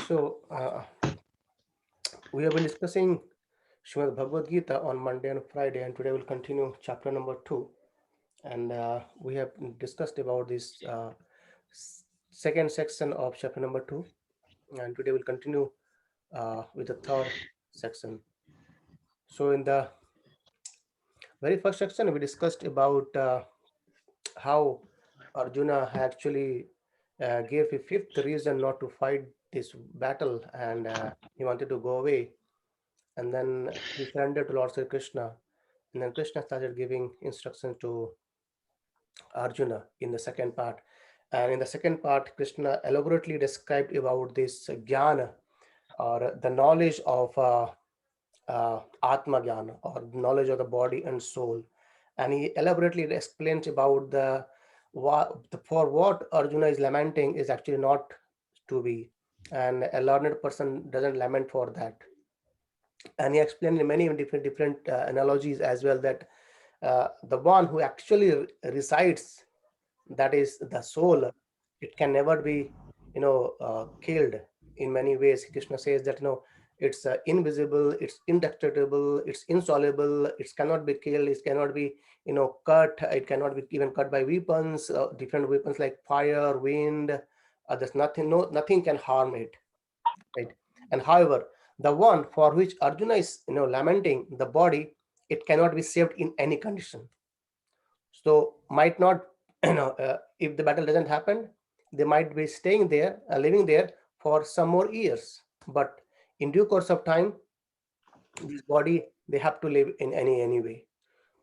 So, we have been discussing Srimad Bhagavad Gita on Monday and Friday, and today we'll continue chapter number 2. And we have discussed about this second section of chapter number 2, and today we'll continue with the third section. So, in the very first section, we discussed about how Arjuna actually gave a fifth reason not to fight this battle, and he wanted to go away. And then he surrendered to Lord Sri Krishna. And then Krishna started giving instructions to Arjuna in the second part. And in the second part, Krishna elaborately described about this jnana, or the knowledge of Atma Jnana, or knowledge of the body and soul. And he elaborately explains about for what Arjuna is lamenting is actually not to be. And a learned person doesn't lament for that. And he explained in many different analogies as well, that the one who actually resides, that is the soul, it can never be killed. In many ways, Krishna says that it's invisible, it's indestructible, it's insoluble, it cannot be killed, it cannot be cut, it cannot be even cut by weapons, different weapons like fire, wind. There's nothing, no, nothing can harm it, right? And however, the one for which Arjuna is lamenting, the body, it cannot be saved in any condition. So might not if the battle doesn't happen, they might be staying there, living there for some more years, but in due course of time, this body, they have to live in any way.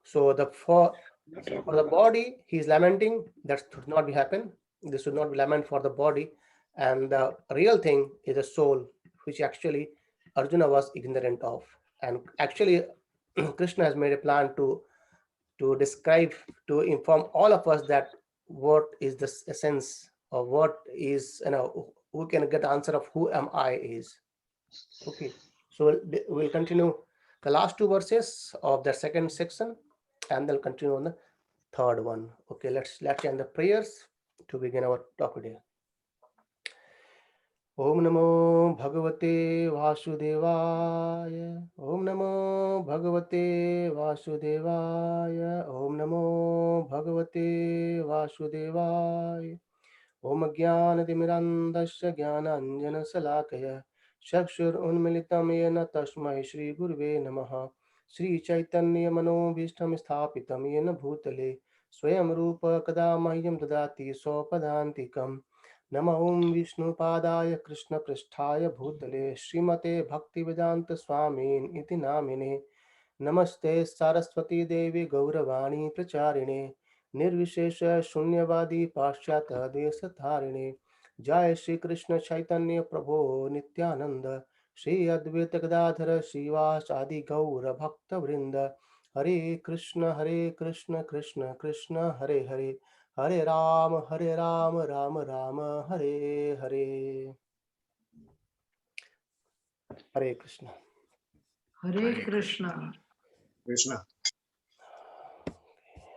So for the body he is lamenting, that should not be happen. This should not be lament for the body. And the real thing is the soul, which actually Arjuna was ignorant of. And actually Krishna has made a plan to describe, to inform all of us that what is the essence of what is, who can get the answer of who am I is. Okay, so we'll continue the last two verses of the second section, and then continue on the third one. Okay, let's end the prayers to begin our talk today. Om Namo Bhagavate Vasudevaya. Om Namo Bhagavate Vasudevaya. Om Namo Bhagavate Vasudevaya. Om Jnanatimirandasya Jnananjana Salakaya Chakshur Unmilitam Yena Tasmai Shri Gurve Namaha. Shri Chaitanya Manobhishtam Sthapitam Yena Bhutale Swayam Rupa Kada Mahyam Dadati Sopadantikam. Nama Om Vishnu Padaya Krishna Pristhaya Bhutale Srimate Bhaktivedanta Swamin Iti Namine. नमस्ते सरस्वती देवी गौरवाणी प्रचारिणे निर्विशेष शून्यवादी पाश्चात्य देश धारिणे. जय श्री कृष्ण चैतन्य प्रभो नित्यानंद, श्री अद्वैत गदाधर श्रीवासादि गौर भक्त वृंद. हरे कृष्ण कृष्ण कृष्ण हरे हरे, हरे राम राम राम हरे हरे. हरे Krishna. Hare Krishna. Krishna.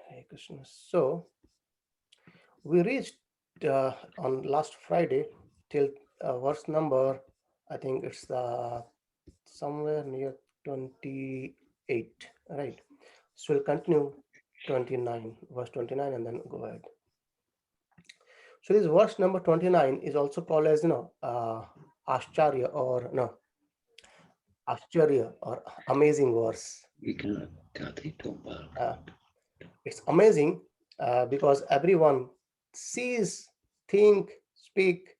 Hare Krishna. So we reached on last Friday till verse number, I think it's somewhere near 28, right? So we'll continue 29, verse 29, and then go ahead. So this verse number 29 is also called as Ashcharya, or no, Ashcharya, or amazing verse. It's amazing because everyone sees, think, speak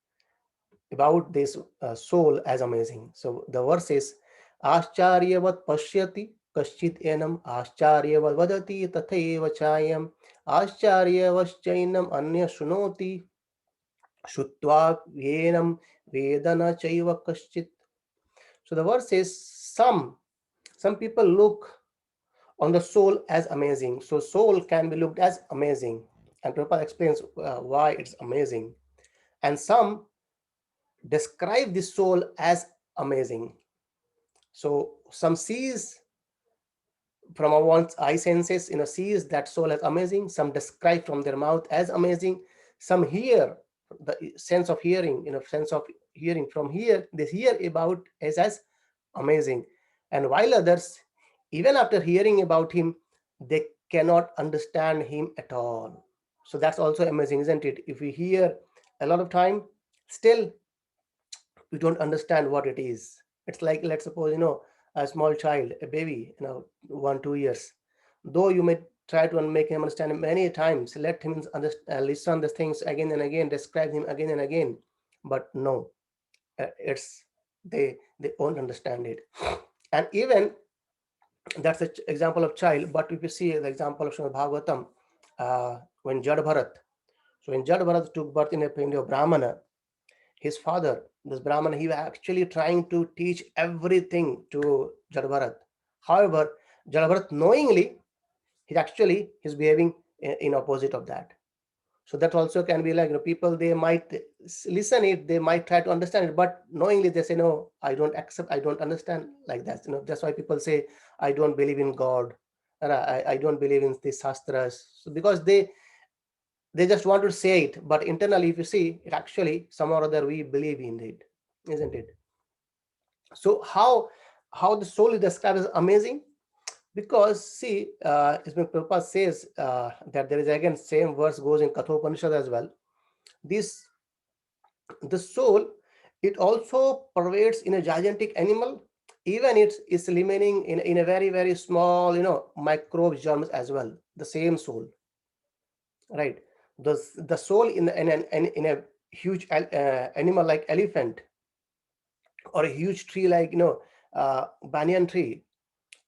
about this soul as amazing. So the verse is Ascharyavat pashyati kaschit enam ascharyavat vadati tathaiva chayam ascharyavaschainam anya shunoti shutva yenam vedana chaiva kaschit. So the verse says some people look on the soul as amazing. So soul can be looked as amazing, and Prabhupada explains why it's amazing. And some describe the soul as amazing. So some sees from our one's eye senses, sees that soul as amazing. Some describe from their mouth as amazing. Some hear, the sense of hearing, sense of hearing. From here, they hear about us as amazing. And while others, even after hearing about him, they cannot understand him at all. So that's also amazing, isn't it? If we hear a lot of time, still we don't understand what it is. It's like, let's suppose, a small child, a baby, 1 2 years, though you may try to make him understand many times, let him listen the things again and again, describe him again and again, but no, it's they won't understand it. And even that's an example of child. But if you see the example of Srimad Bhagavatam, when Jad Bharat, so when Jad Bharat took birth in a family of Brahmana, his father, this Brahman, he was actually trying to teach everything to Jadabharat. However, Jadabharat knowingly, he's behaving in opposite of that. So that also can be like, people, they might listen it, they might try to understand it, but knowingly they say, no, I don't accept, I don't understand, like that. That's why people say, I don't believe in God, or I don't believe in the Shastras. So because they just want to say it, but internally, if you see it, actually somehow or other we believe in it, isn't it? So how the soul is described as amazing? Because see, Ismail Prabhupada says that there is, again, same verse goes in Kathopanishad as well. This The soul, it also pervades in a gigantic animal, even it's remaining in a very very small, microbe germs as well. The same soul, right? The soul in a huge animal like elephant, or a huge tree like, banyan tree,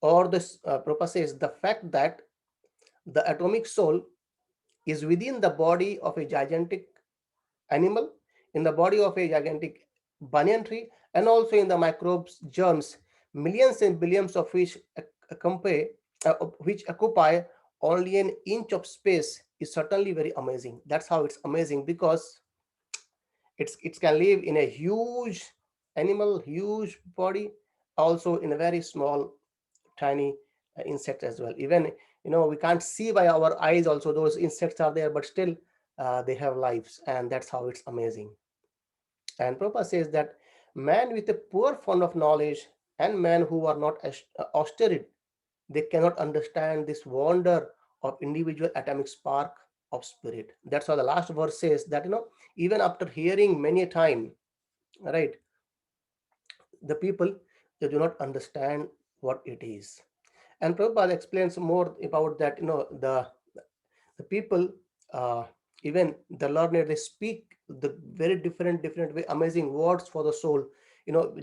or this Prabhupada says the fact that the atomic soul is within the body of a gigantic animal, in the body of a gigantic banyan tree, and also in the microbes germs, millions and billions of which occupy only an inch of space, is certainly very amazing. That's how it's amazing, because it can live in a huge animal, huge body, also in a very small tiny insect as well. Even, we can't see by our eyes also, those insects are there, but still they have lives, and that's how it's amazing. And Prabhupada says that man with a poor fund of knowledge and man who are not austere, they cannot understand this wonder of individual atomic spark of spirit. That's why the last verse says that, even after hearing many a time, right, the people, they do not understand what it is. And Prabhupada explains more about that. The people, uh, even the learned, they speak the very different way, amazing words for the soul.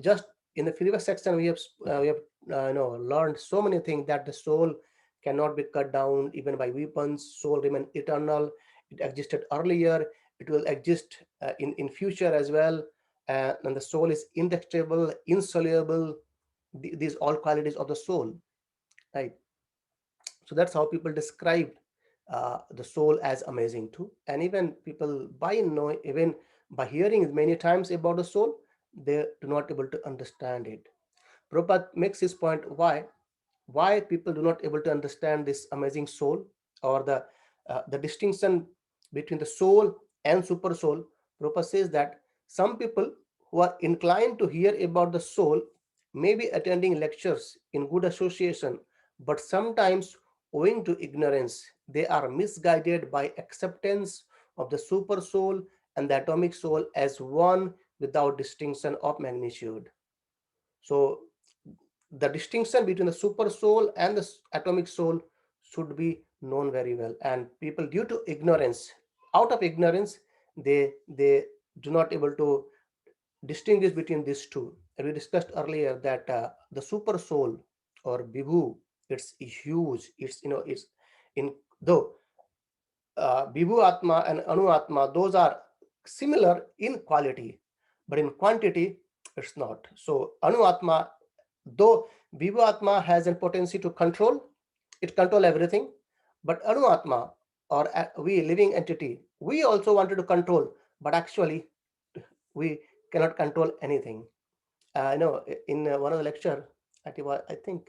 Just in the previous section, we have learned so many things, that the soul cannot be cut down even by weapons. Soul remain eternal. It existed earlier, it will exist in future as well. And the soul is indestructible, insoluble. These all qualities of the soul, right? So that's how people describe the soul as amazing too. And even people, even by hearing many times about the soul, they do not able to understand it. Prabhupada makes his point, why people do not able to understand this amazing soul, or the distinction between the soul and super soul. Prabhupada says that some people who are inclined to hear about the soul may be attending lectures in good association, but sometimes, owing to ignorance, they are misguided by acceptance of the super soul and the atomic soul as one without distinction of magnitude. So the distinction between the super soul and the atomic soul should be known very well. And people, due to ignorance, out of ignorance, they do not able to distinguish between these two. And we discussed earlier that the super soul, or Vibhu, it's huge. It's in though Vibhu Atma and Anu Atma, those are similar in quality, but in quantity, it's not. So Anu Atma, though Vibhu Atma has a potency to control, it control everything, but Anu Atma, or we living entity, we also wanted to control, but actually we cannot control anything. In one of the lecture, I think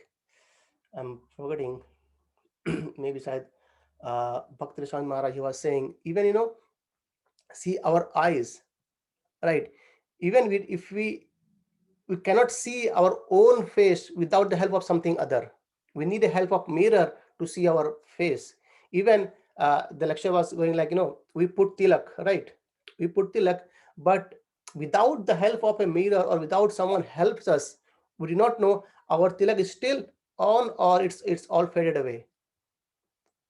I'm forgetting, maybe Said Bhakti Swami Maharaj, he was saying, even, see our eyes, right? Even if we cannot see our own face without the help of something other. We need the help of mirror to see our face. Even the lecture was going like, we put tilak, right? We put tilak, but without the help of a mirror or without someone helps us, we do not know our tilak is still on or it's all faded away.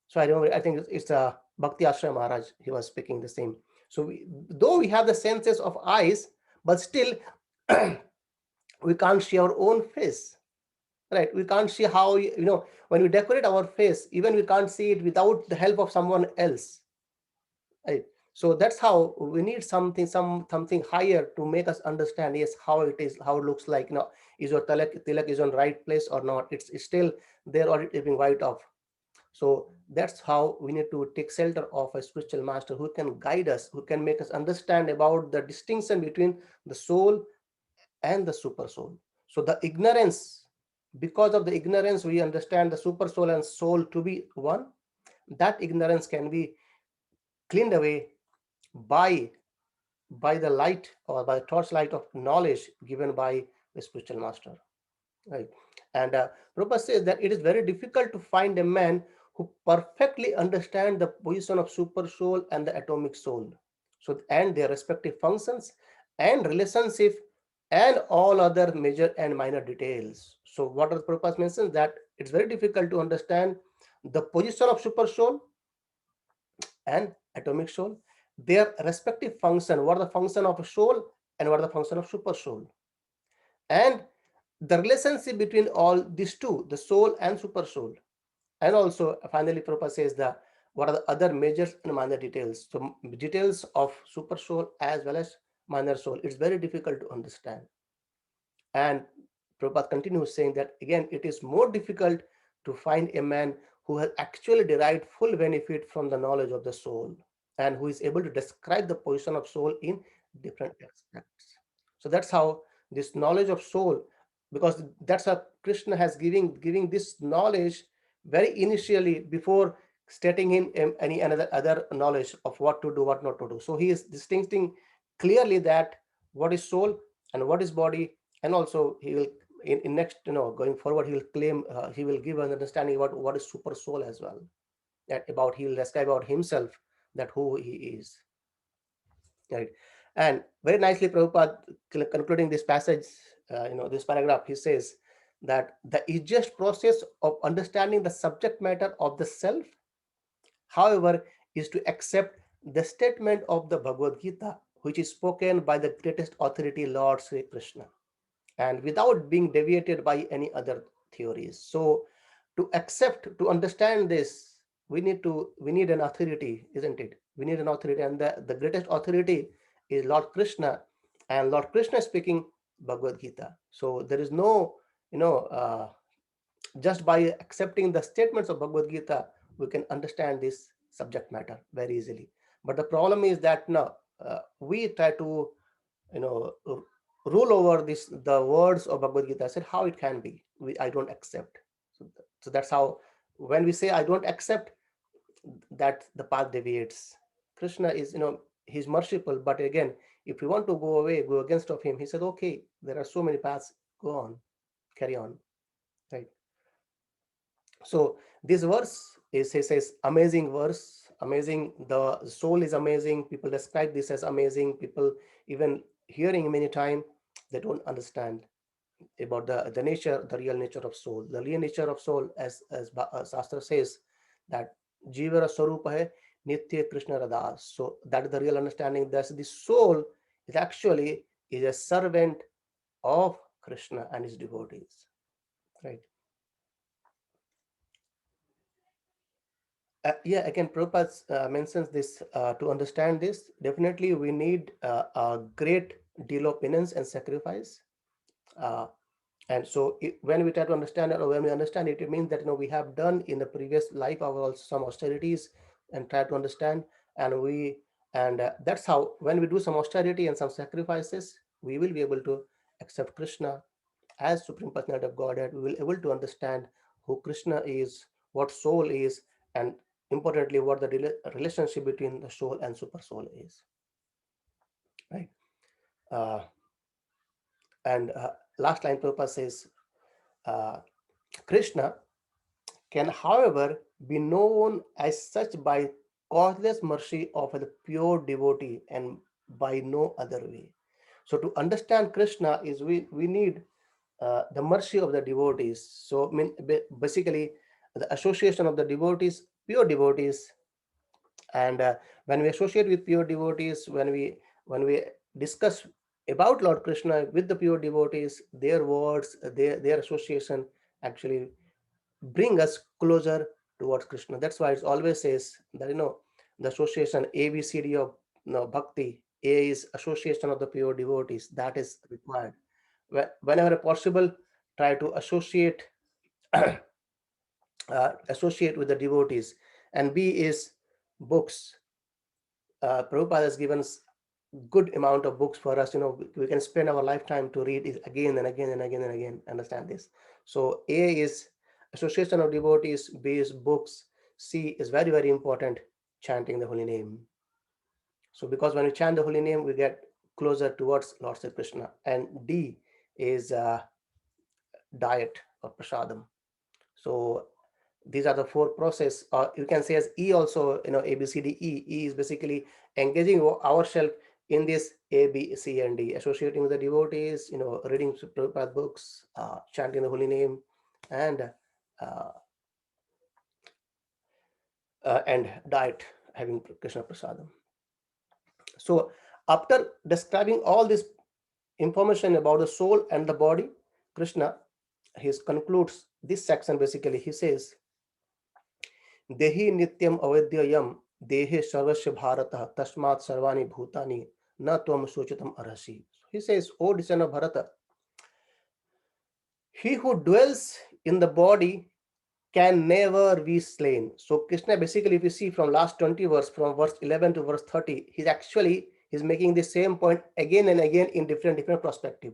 So I don't. I think it's a Bhakti Ashram Maharaj. He was speaking the same. So though we have the senses of eyes, but still we can't see our own face, right? We can't see how when we decorate our face, even we can't see it without the help of someone else, right? So that's how we need something higher to make us understand, yes, how it is, how it looks like. Is your tilak is on right place or not? It's still there or it is being wiped off. So that's how we need to take shelter of a spiritual master who can guide us, who can make us understand about the distinction between the soul and the super soul. So the ignorance, because of the ignorance, we understand the super soul and soul to be one. That ignorance can be cleaned away by by the light or by the torchlight of knowledge given by the spiritual master. Right. And Prabhupada says that it is very difficult to find a man who perfectly understands the position of super soul and the atomic soul. So, and their respective functions and relationship and all other major and minor details. So, what does Prabhupada mentions that it's very difficult to understand the position of super soul and atomic soul, their respective function, what are the function of a soul and what are the function of super soul, and the relationship between all these two, the soul and super soul. And also finally Prabhupada says the what are the other major and minor details. So details of super soul as well as minor soul, it's very difficult to understand. And Prabhupada continues saying that again, it is more difficult to find a man who has actually derived full benefit from the knowledge of the soul and who is able to describe the position of soul in different aspects. So that's how this knowledge of soul, because that's how Krishna has giving this knowledge very initially before stating in any another other knowledge of what to do, what not to do. So he is distincting clearly that what is soul and what is body, and also he will in next going forward he will claim he will give an understanding about what is super soul as well, that about he will describe about himself that who he is, right? And very nicely Prabhupada concluding this passage, this paragraph, he says that the easiest process of understanding the subject matter of the self, however, is to accept the statement of the Bhagavad Gita, which is spoken by the greatest authority, Lord Sri Krishna, and without being deviated by any other theories. So to accept, to understand this, we need an authority, isn't it? We need an authority, and the greatest authority is Lord Krishna, and Lord Krishna is speaking Bhagavad Gita. So there is no, just by accepting the statements of Bhagavad Gita, we can understand this subject matter very easily. But the problem is that now we try to you know rule over this the words of Bhagavad Gita. I said how it can be. I don't accept. So that's how when we say I don't accept, that the path deviates. Krishna is he's merciful, but again, if you want to go away, go against of him, he said, okay, there are so many paths. Go on, carry on, right? So this verse is, he says, amazing verse, amazing. The soul is amazing. People describe this as amazing. People even hearing many time, they don't understand about the nature, the real nature of soul. The real nature of soul, as Shastra says, that Jivara Swarupa hai Nitya Krishna Radhas. So that is the real understanding. That the soul is actually is a servant of Krishna and his devotees, right? Yeah, again, Prabhupada mentions this to understand this. Definitely, we need a great deal of penance and sacrifice. Uh, and so, when we try to understand it, or when we understand it, it means that we have done in the previous life our some austerities and try to understand, and that's how when we do some austerity and some sacrifices, we will be able to accept Krishna as Supreme Personality of Godhead. We will able to understand who Krishna is, what soul is, and importantly, what the relationship between the soul and super soul is. Right. And last line Prabhupada says, uh, Krishna can, however, be known as such by causeless mercy of the pure devotee and by no other way. So to understand Krishna is we need the mercy of the devotees. So basically the association of the devotees, pure devotees, and when we associate with pure devotees, when we discuss about Lord Krishna with the pure devotees, their words, their association actually bring us closer towards Krishna. That's why it always says that the association ABCD of bhakti. A is association of the pure devotees. That is required. Whenever possible, try to associate with the devotees. And B is books. Prabhupada has given us good amount of books for us. We can spend our lifetime to read it again and again and again and again. Understand this. So A is association of devotees. B is books. C is very, very important, chanting the holy name. So because when we chant the holy name, we get closer towards Lord Sri Krishna. And D is diet or prasadam. So these are the four process, or you can say as E also, A, B, C, D, E. E is basically engaging ourselves in this A, B, C, and D, associating with the devotees, reading Prabhupada books, chanting the holy name, and uh, diet, having Krishna Prasadam. So after describing all this information about the soul and the body, Krishna, he concludes this section. Basically he says, देहि नित्यम अवैध्ययम देहे सर्वस्व भारतः तस्मात् सर्वाणि भूतानि न त्वं शोचितम अर्हसि. He says, O descendant of Bharata, he who dwells in the body can never be slain. So Krishna basically, if you see from last 20 verse, from verse 11 to verse 30, he's making the same point again and again in different perspective,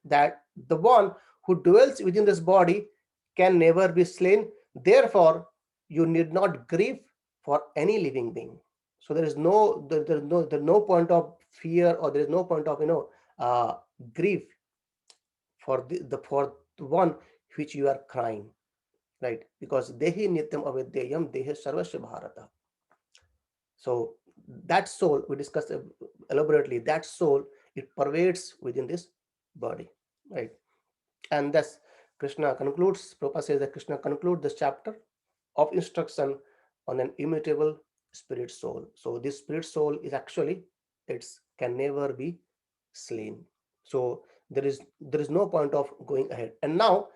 that the one who dwells within this body can never be slain. Therefore, you need not grieve for any living being. So there's no point of fear, or there is no point of grief for the one which you are crying, right? Because dehi nityam avidyayam dehe sarvasya bharata. So that soul we discussed elaborately, that soul, it pervades within this body, right? And thus Krishna concludes, Prabhupada says that Krishna concludes this chapter of instruction on an immutable spirit soul. So this spirit soul is actually, it's can never be slain. So there is no point of going ahead. And now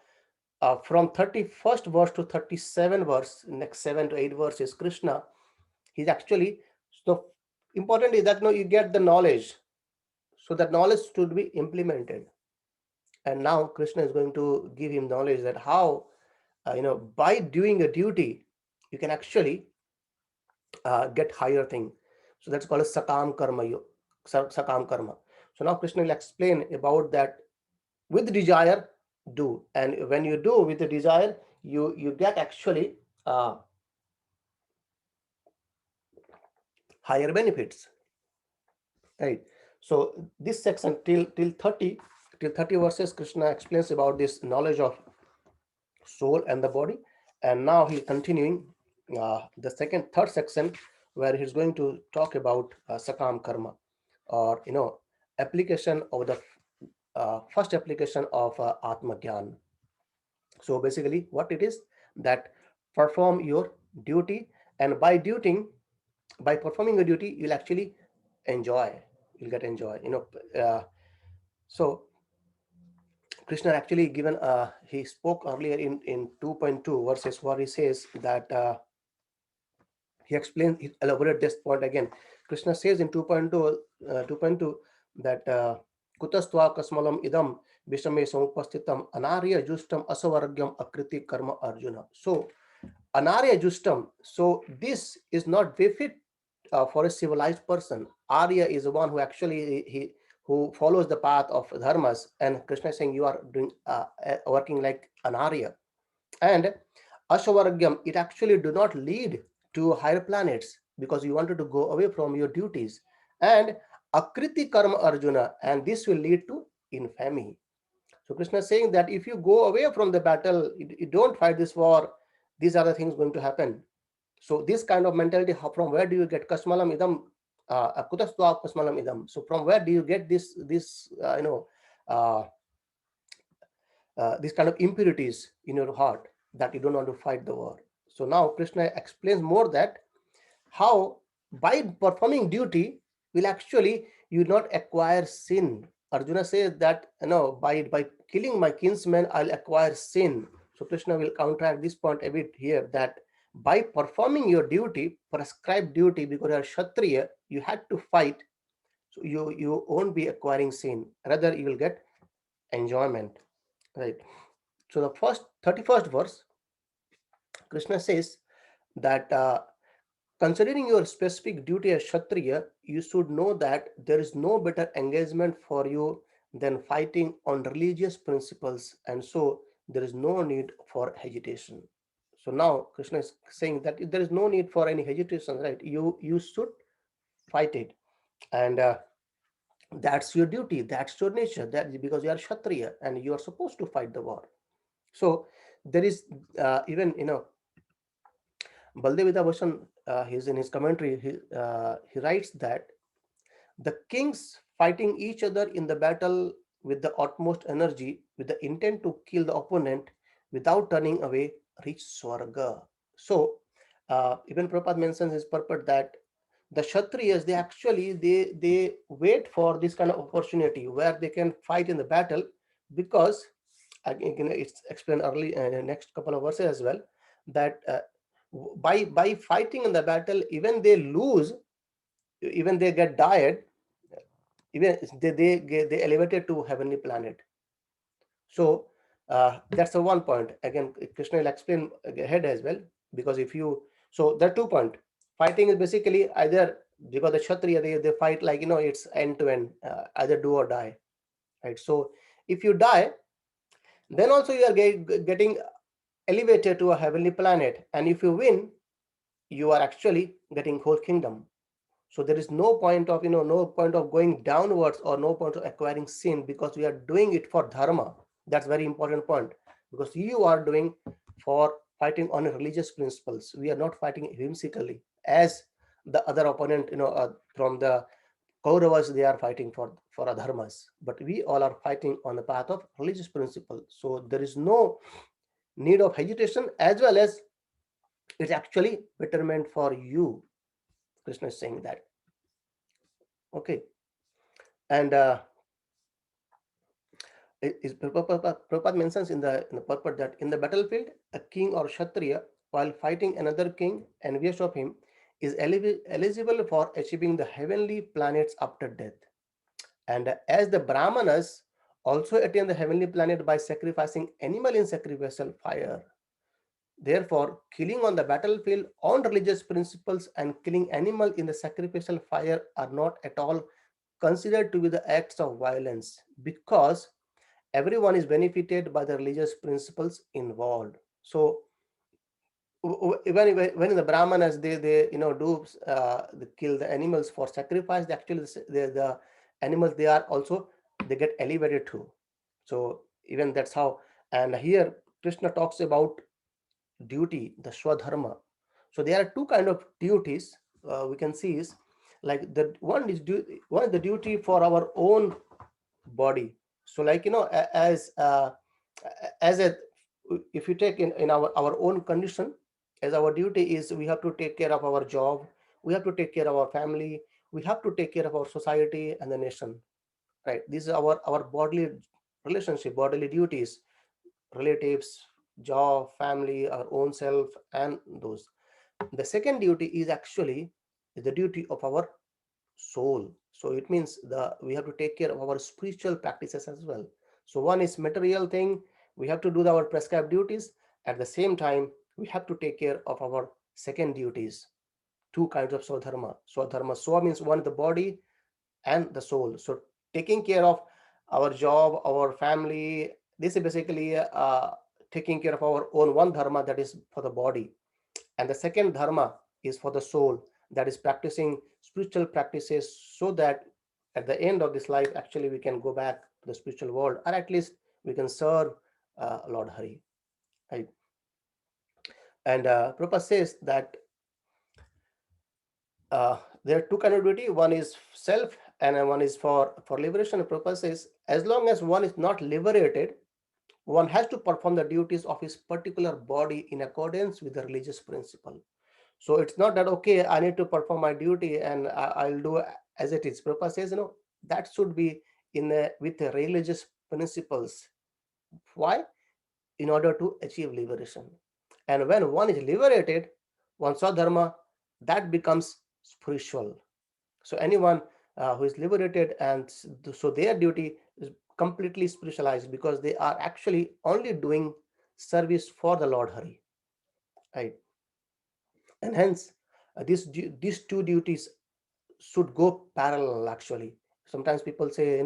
from 31st verse to 37 verse, next 7 to 8 verses, Krishna, he's actually, so important is that you get the knowledge, so that knowledge should be implemented. And now Krishna is going to give him knowledge that how by doing a duty you can actually get higher thing. So that's called a sakam karma, sakam karma. So now Krishna will explain about that. With desire, do, and when you do with the desire, you get actually higher benefits, right? So this section till 30 verses, Krishna explains about this knowledge of soul and the body. And now he's continuing the third section, where he's going to talk about sakam karma, or application of the first application of atma gyan. So basically what it is, that perform your duty, and by performing a duty, you'll actually enjoy, you'll get enjoy, so Krishna actually given he spoke earlier in 2.2 verses, where he says that he explains, he elaborate this point again. Krishna says in 2.2 that kutastva kasmalam idam vishame samupastitam anarya justam asavargyam akriti karma arjuna. So anarya justam, so this is not befit for a civilized person. Arya is the one who actually he who follows the path of dharmas, and Krishna is saying you are doing working like an Arya. And Ashavargyam, it actually do not lead to higher planets, because you wanted to go away from your duties. And Akriti Karma Arjuna, and this will lead to infamy. So Krishna is saying that if you go away from the battle, you don't fight this war, these are the things going to happen. So this kind of mentality, from where do you get kasmalam idam, kutastva kasmalam idam? So from where do you get this uh, these kind of impurities in your heart that you don't want to fight the war? So now Krishna explains more that how by performing duty will actually you not acquire sin. Arjuna says that by killing my kinsmen I'll acquire sin. So Krishna will counteract this point a bit here, that by performing your duty, prescribed duty, because you are kshatriya, you had to fight, so you won't be acquiring sin, rather you will get enjoyment, right? So the first 31st verse, Krishna says that considering your specific duty as Kshatriya, you should know that there is no better engagement for you than fighting on religious principles, and so there is no need for hesitation. So now Krishna is saying that there is no need for any hesitation, right? You should fight it, and that's your duty, that's your nature. That because you are Kshatriya and you are supposed to fight the war. So there is even Baldevita Bhushan, he's in his commentary, he writes that the kings fighting each other in the battle with the utmost energy, with the intent to kill the opponent without turning away, reach Swarga. So, even Prabhupada mentions his purport that the Kshatriyas, they actually they wait for this kind of opportunity where they can fight in the battle, because again it's explained early next couple of verses as well, that by fighting in the battle, even they lose, even they get died, even they elevated to heavenly planet. So that's the one point. Again, Krishna will explain ahead as well, because if you, so there are 2 points. Fighting is basically either, because the Kshatriya, they fight like it's end to end, either do or die, right? So if you die, then also you are getting elevated to a heavenly planet, and if you win, you are actually getting whole kingdom. So there is no point of no point of going downwards, or no point of acquiring sin, because we are doing it for dharma. That's very important point, because you are doing for fighting on religious principles. We are not fighting whimsically as the other opponent, from the Kauravas, they are fighting for adharmas, but we all are fighting on the path of religious principle. So there is no need of hesitation, as well as it's actually betterment for you. Krishna is saying that. Okay. And Prabhupada mentions in the purport that in the battlefield, a king or kshatriya, while fighting another king envious of him, is eligible for achieving the heavenly planets after death. And as the Brahmanas also attain the heavenly planet by sacrificing animal in sacrificial fire. Therefore, killing on the battlefield on religious principles and killing animal in the sacrificial fire are not at all considered to be the acts of violence, because everyone is benefited by the religious principles involved. So even when the brahmanas, they do they kill the animals for sacrifice, they actually the animals, they are also, they get elevated too. So even that's how. And here Krishna talks about duty, the swadharma. So there are two kind of duties we can see is, like the one is the duty for our own body. So like as a, if you take in our own condition, as our duty is, we have to take care of our job, we have to take care of our family, we have to take care of our society and the nation, right? This is our bodily relationship, bodily duties, relatives, job, family, our own self, and those. The second duty is actually the duty of our soul. So it means we have to take care of our spiritual practices as well. So one is material thing, we have to do our prescribed duties. At the same time, we have to take care of our second duties. Two kinds of swadharma. Swadharma, swa means one, the body, and the soul. So taking care of our job, our family, this is basically taking care of our own one dharma, that is for the body, and the second dharma is for the soul, that is practicing spiritual practices, so that at the end of this life actually we can go back to the spiritual world, or at least we can serve Lord Hari. Right? And Prabhupada says that there are two kind of duty. One is self, and one is for liberation. And Prabhupada says as long as one is not liberated, one has to perform the duties of his particular body in accordance with the religious principle. So it's not that okay, I need to perform my duty and I'll do as it is. Prabhupada says, that should be with the religious principles. Why? In order to achieve liberation. And when one is liberated, one swadharma, that becomes spiritual. So anyone who is liberated, and so their duty is completely spiritualized because they are actually only doing service for the Lord Hari, right? And hence, these two duties should go parallel. Actually, sometimes people say,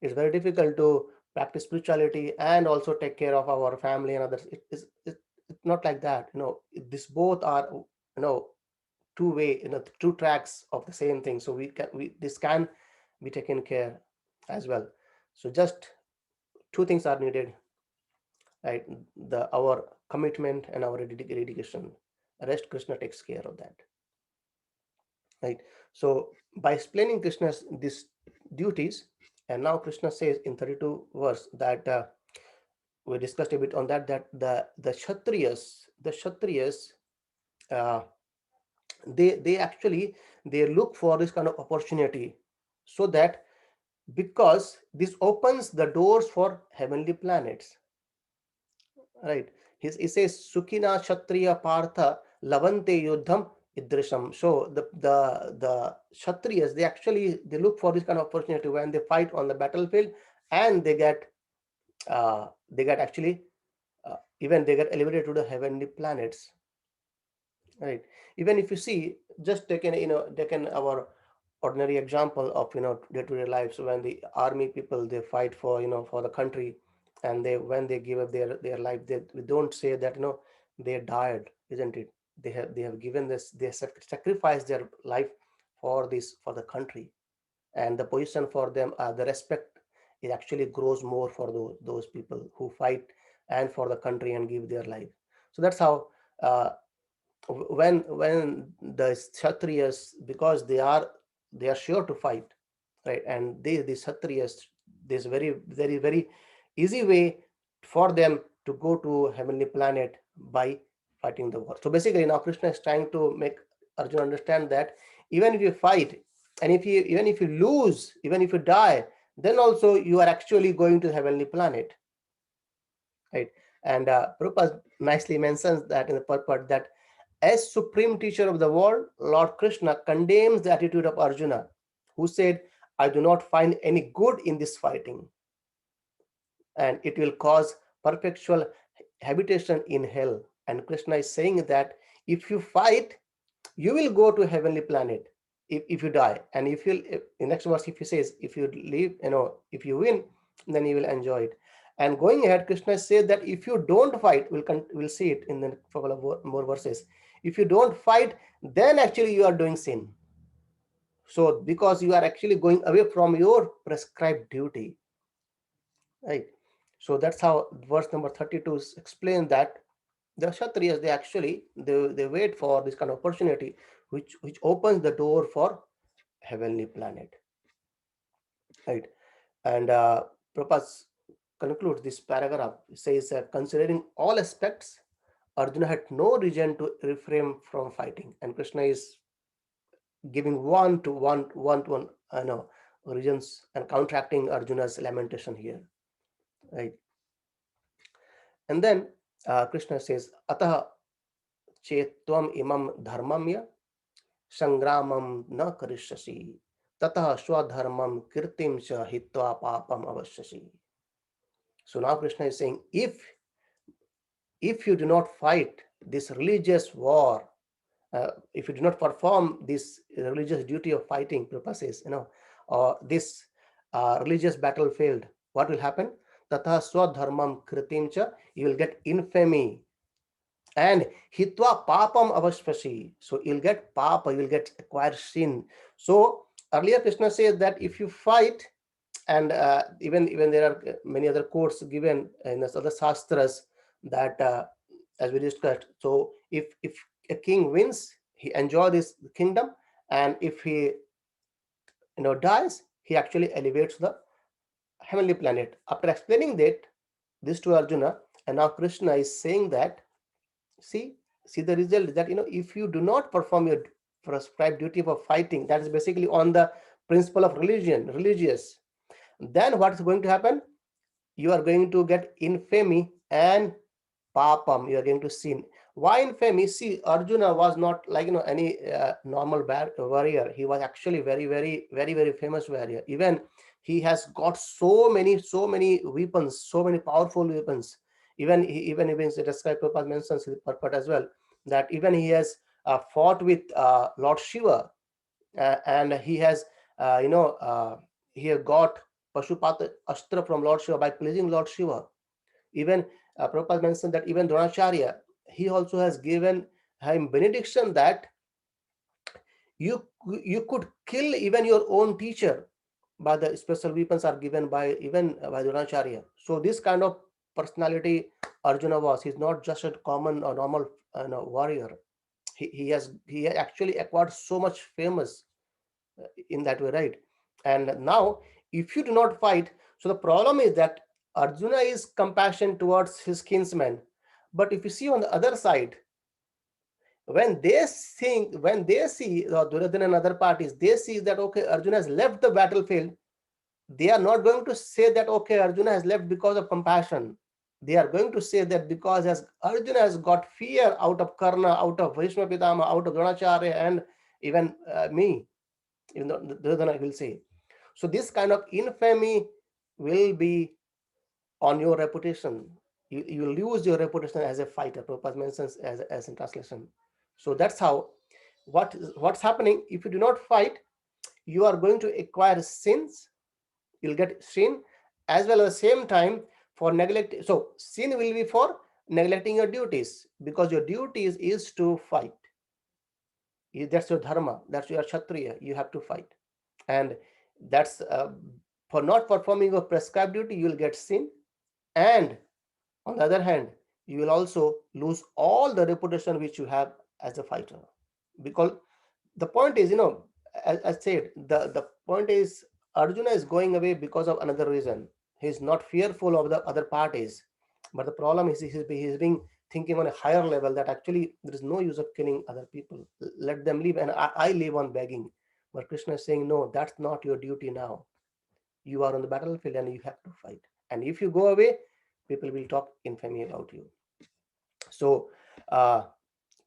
it's very difficult to practice spirituality and also take care of our family and others. It's not like that. This both are, two-way, two tracks of the same thing. So this can be taken care as well. So just two things are needed, right? Our commitment and our dedication. Rest, Krishna takes care of that, right? So by explaining Krishna's these duties, and now Krishna says in 32 verse that we discussed a bit on that the kshatriyas uh, they actually they look for this kind of opportunity, so that because this opens the doors for heavenly planets, right? He says Sukhina Kshatriya Partha Lavante Yuddham Idrisham. So the Kshatriyas, they look for this kind of opportunity when they fight on the battlefield, and they get actually even they get elevated to the heavenly planets, right? Even if you see, just taken our ordinary example of day-to-day lives, when the army people, they fight for for the country, and they when they give up their life, we don't say that they died, isn't it? They have given this, they sacrificed their life for this, for the country. And the position for them, the respect, it actually grows more for those people who fight and for the country and give their life. So that's how uh, when the kshatriyas, because they are sure to fight, right? And the kshatriyas, there's very easy way for them to go to heavenly planet by fighting the war. So basically now Krishna is trying to make Arjuna understand that even if you fight, and even if you lose, even if you die, then also you are actually going to heavenly planet, right? And Prabhupada nicely mentions that in the purport that as supreme teacher of the world, Lord Krishna condemns the attitude of Arjuna, who said, I do not find any good in this fighting, and it will cause perpetual habitation in hell. And Krishna is saying that if you fight, you will go to heavenly planet if you die. And if you, in next verse, if he says, if you leave, if you win, then you will enjoy it. And going ahead, Krishna says that if you don't fight, we'll see it in the couple of more verses. If you don't fight, then actually you are doing sin. So because you are actually going away from your prescribed duty, right? So that's how verse number 32 explains that the kshatriyas, they wait for this kind of opportunity, which opens the door for heavenly planet, right? And Prabhupada concludes this paragraph. It says, considering all aspects, Arjuna had no reason to refrain from fighting, and Krishna is giving one reasons, and counteracting Arjuna's lamentation here, right? And then Krishna says, Ataha chetvam imam dharmamya sangramam na karishyasi tatah swadharmam kirtim cha hitva papam avasyasi. So now Krishna is saying, if you do not fight this religious war, if you do not perform this religious duty of fighting, Prabhupada says, or this religious battlefield, what will happen? Tatha swadharmam kritim cha, you will get infamy, and hitva papam avashvashi, so you'll get papa, you'll get acquired sin. So earlier Krishna says that if you fight and even there are many other quotes given in the other shastras that as we discussed. So if a king wins, he enjoy this kingdom, and if he dies, he actually elevates the heavenly planet. After explaining that this to Arjuna, and now Krishna is saying that, see see the result, that if you do not perform your prescribed duty of fighting, that is basically on the principle of religious, then what is going to happen? You are going to get infamy and papam, you are going to sin. Why infamy? See, Arjuna was not like any normal warrior. He was actually very very very very famous warrior. Even he has got so many weapons, so many powerful weapons. Even described, Prabhupada mentions in purport as well, that even he has fought with Lord Shiva, and he has he have got Pashupata Astra from Lord Shiva by pleasing Lord Shiva. Even Prabhupada mentioned that even Dronacharya, he also has given him benediction that you could kill even your own teacher, by the special weapons are given by even by Dronacharya. So this kind of personality Arjuna was. He's not just a common or normal warrior. He actually acquired so much famous in that way, right? And now, if you do not fight, so the problem is that Arjuna is compassion towards his kinsmen, but if you see on the other side, when they see Duryodhana and other parties, they see that okay, Arjuna has left the battlefield. They are not going to say that okay, Arjuna has left because of compassion. They are going to say that because as Arjuna has got fear out of Karna, out of Bhishma Pitama, out of Dronacharya, and even me, Duryodhana will say. So this kind of infamy will be on your reputation. You lose your reputation as a fighter. Prabhupada mentions as in translation. So that's how what's happening. If you do not fight, you are going to acquire sins. You'll get sin, as well at the same time for neglect. So sin will be for neglecting your duties, because your duties is to fight. That's your dharma. That's your kshatriya. You have to fight, and that's for not performing your prescribed duty, you will get sin, and on the other hand, you will also lose all the reputation which you have as a fighter. Because the point is, as I said, the point is Arjuna is going away because of another reason. He's not fearful of the other parties, but the problem is he's being thinking on a higher level, that actually there is no use of killing other people. Let them live, and I live on begging. But Krishna is saying, no, that's not your duty now. You are on the battlefield and you have to fight. And if you go away, people will talk infamy about you. So uh,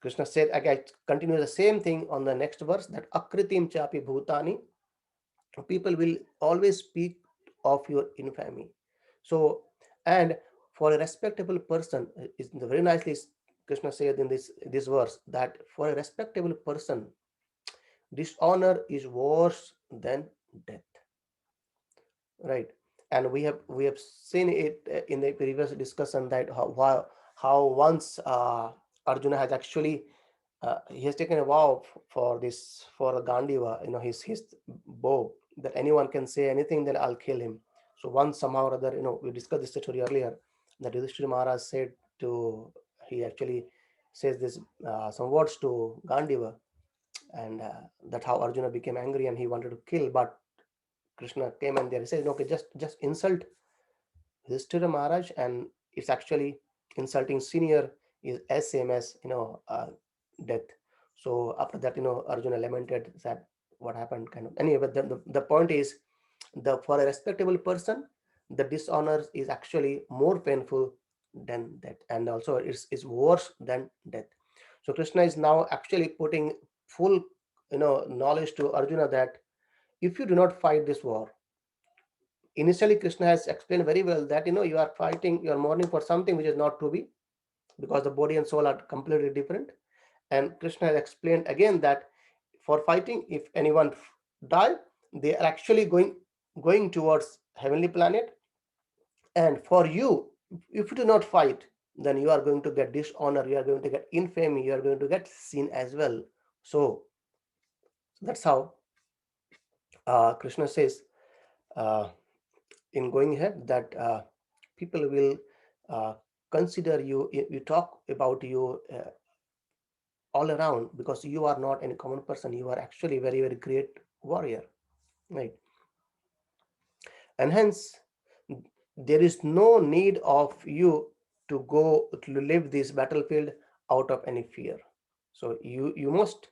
Krishna said, again, continue the same thing on the next verse, that akritim chapi bhutani, people will always speak of your infamy. So, and for a respectable person, is very nicely Krishna said in this verse, that for a respectable person, dishonor is worse than death, right? And we have seen it in the previous discussion, that how once Arjuna has actually he has taken a vow for this, for Gandiva, his bow, that anyone can say anything, then I'll kill him. So once somehow or other, we discussed this story earlier, that Yudhishthira Maharaj said to, he actually says this some words to Gandiva, and that's how Arjuna became angry and he wanted to kill. But Krishna came and there says, okay, just insult Yudhishthira Maharaj, and it's actually insulting senior is as same as death. So after that, Arjuna lamented that what happened, kind of. Anyway, but the point is, the for a respectable person, the dishonor is actually more painful than death, and also it's worse than death. So Krishna is now actually putting full knowledge to Arjuna, that if you do not fight this war, initially Krishna has explained very well that you are fighting, you are mourning for something which is not to be, because the body and soul are completely different. And Krishna has explained again that for fighting, if anyone die, they are actually going towards heavenly planet. And for you, if you do not fight, then you are going to get dishonor, you are going to get infamy, you are going to get sin as well. So that's how Krishna says, uh, in going ahead that people will uh, consider you, you talk about you all around, because you are not any common person, you are actually very very great warrior, right? And hence there is no need of you to go to live this battlefield out of any fear. So you must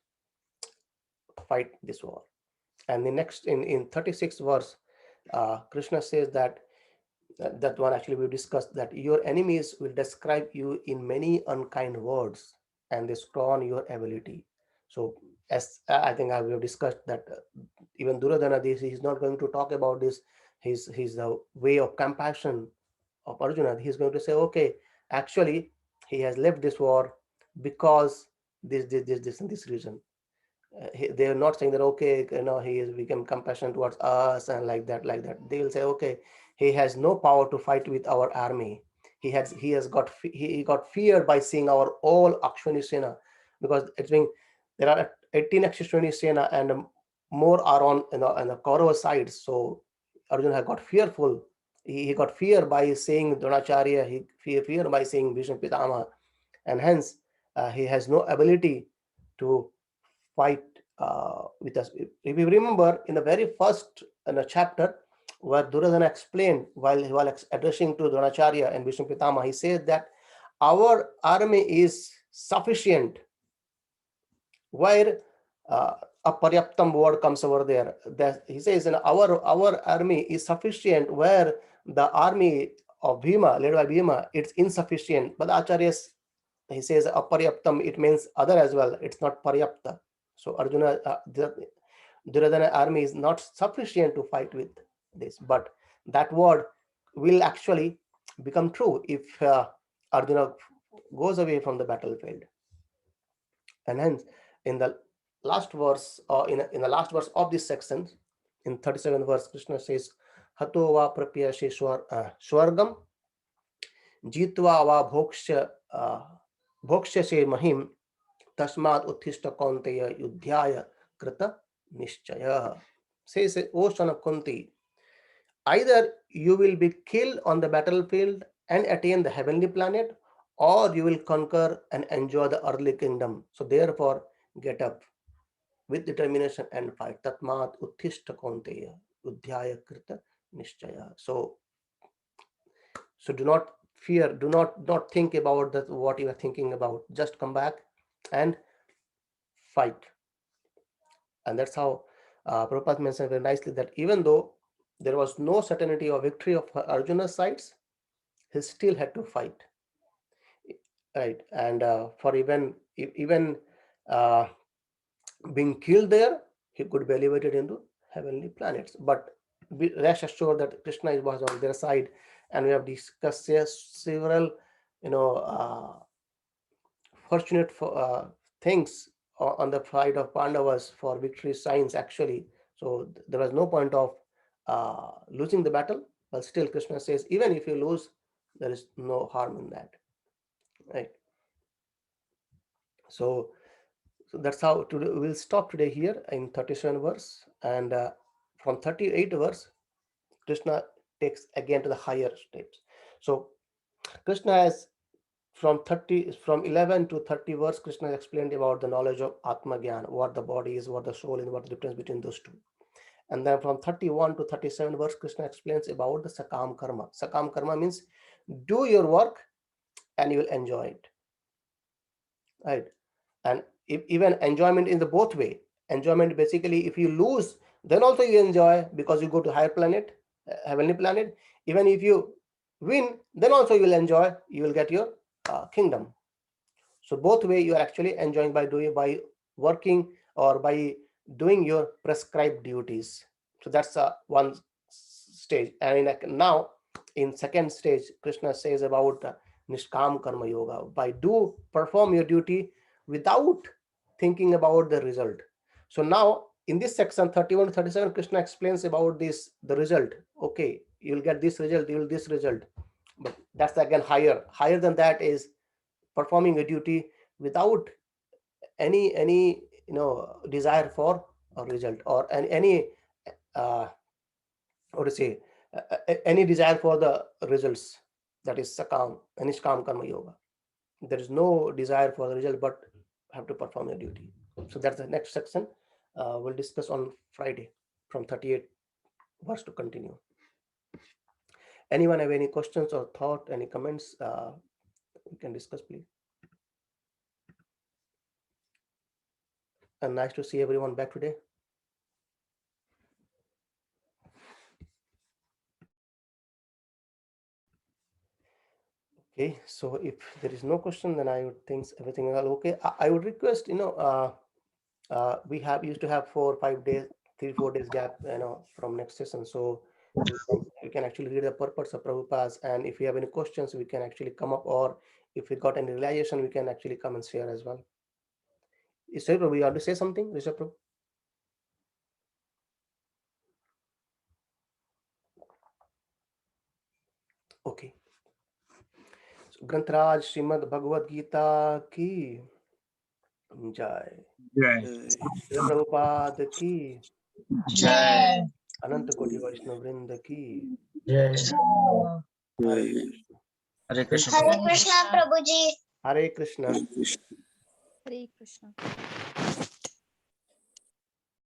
fight this war. And the next in 36th verse, Krishna says that that one actually we discussed, that your enemies will describe you in many unkind words and they scorn your ability. So as I think we have discussed that even Duryodhana, this he's not going to talk about this, his way of compassion of Arjuna. He's going to say, okay, actually he has left this war because this and this reason. They are not saying that, okay, he has become compassionate towards us and like that. They will say, okay, he has no power to fight with our army. He has got he got feared by seeing our all Akshwani Sena, because it's being there are 18 Akshwani Sena and more are on the Kaurava side. So Arjuna had got fearful. He got fear by seeing Dronacharya. He fear by seeing Bhishma Pitama, and hence he has no ability to fight with us. If you remember in the very first chapter, where Duryodhana explained while addressing to Dronacharya and Bhishma Pitama, he said that our army is sufficient, where uh, a paryaptam word comes over there. That he says, our army is sufficient, where the army of Bhima, led by Bhima, it's insufficient. But Acharyas, he says aparyaptam, it means other as well, it's not paryapta. So Arjuna, Duryodhana army is not sufficient to fight with this, but that word will actually become true if Arjuna goes away from the battlefield. And hence in the last verse, or in the last verse of this section, in 37th verse, Krishna says, hato va prapyashe swargam jitva va bhokshya se mahim tasmad uttishta kaunteya yudhyaya krita nishchaya. Says, O son of Kunti, either you will be killed on the battlefield and attain the heavenly planet, or you will conquer and enjoy the earthly kingdom. So therefore, get up with determination and fight. Tatmat uttishta kaunteya udhyaya krita nishchaya. So do not fear, do not think about that what you are thinking about. Just come back and fight. And that's how Prabhupada mentioned very nicely that even though there was no certainty of victory of Arjuna's sides, he still had to fight, right? And for even uh, being killed there, he could be elevated into heavenly planets. But rest assured that Krishna was on their side, and we have discussed several, you know, fortunate things on the side of Pandavas for victory signs actually. So there was no point of losing the battle, but still Krishna says, even if you lose, there is no harm in that, right? So, so that's how today we'll stop today here in 37 verse, and from 38 verse, Krishna takes again to the higher steps. So Krishna has from 11 to 30 verse, Krishna explained about the knowledge of Atma Gyan, what the body is, what the soul is, what the difference between those two. And then from 31 to 37 verse, Krishna explains about the Sakam Karma. Sakam Karma means do your work and you will enjoy it, right? And even enjoyment in the both way. Enjoyment basically, if you lose, then also you enjoy because you go to higher planet, heavenly planet. Even if you win, then also you will enjoy, you will get your kingdom. So both way you are actually enjoying by working or by doing your prescribed duties. So that's one stage. And now in second stage, Krishna says about Nishkam Karma Yoga. By do perform your duty without thinking about the result. So now in this section 31 to 37, Krishna explains about this the result. Okay, you'll get this result, you'll this result. But that's again higher than that is performing a duty without any desire for a result or any what to say any desire for the results, that is sakam, and niskam karma yoga. There is no desire for the result, but have to perform your duty. So that's the next section. We'll discuss on Friday from 38 verse to continue. Anyone have any questions or thought, any comments? We can discuss, please. And nice to see everyone back today. Okay, so if there is no question, then I would think everything is all okay. I would request, we used to have 4 or 5 days, 3-4 days gap, from next session. So we can actually read the purpose of Prabhupada's, and if you have any questions, we can actually come up, or if we got any realization, we can actually come and share as well. Is Prabhu, we want to say something, Rishabh Prabhu? Okay. So, Grantaraj Srimad Bhagavad Gita ki jai. Prabhupada ki जय Anant Koti Vaishnav Vrinda ki जय Hare Krishna. हरे कृष्णा प्रभु जी Hare Krishna. Hare Krishna.